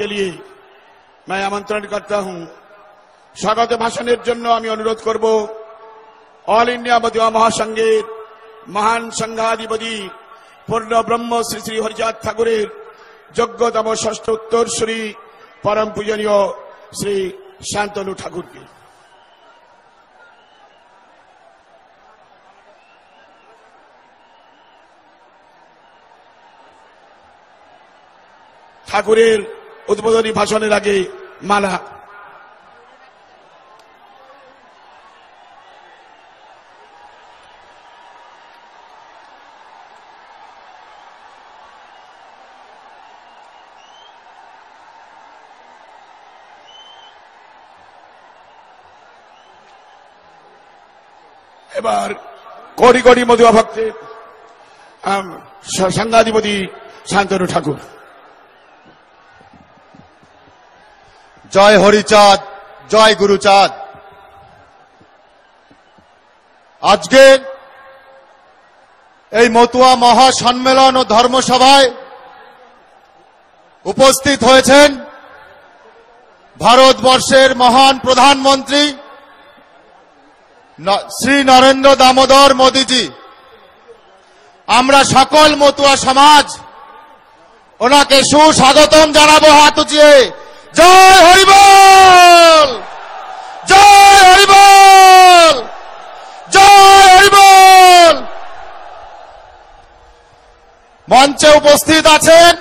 के लिए मैं आमंत्रण करता हूं। स्वागत भाषणের জন্য আমি অনুরোধ করব অল ইন্ডিয়া মতুয়া মহাসংঘের মহান সংঘাধিপতি পূর্ণ ব্রহ্ম শ্রী শ্রী হরিচাঁদ ঠাকুরের যোগ্যতম ষষ্ঠ উত্তরসূরি परम पूजनीय श्री शांतनु ठाकुर की। ठाकुरेर उद्बोधनी भाषणের आगे माला। এবার কোটি কোটি মতুয়া ভক্তের সংঘাধিপতি শান্তনু ঠাকুর। জয় হরিচাঁদ, জয় গুরুচাঁদ। আজকে এই মতুয়া মহাসম্মেলন ও ধর্মসভায় উপস্থিত হয়েছেন ভারতবর্ষের মহান প্রধানমন্ত্রী শ্রী নরেন্দ্র দামোদর মোদীজি। আমরা সকল মতুয়া সমাজ ওনাকে সুস্বাগতম জানাবো হাত উঁচিয়ে। জয় হরিবল, জয় হরিবল, জয় হরিবল। মঞ্চে উপস্থিত আছেন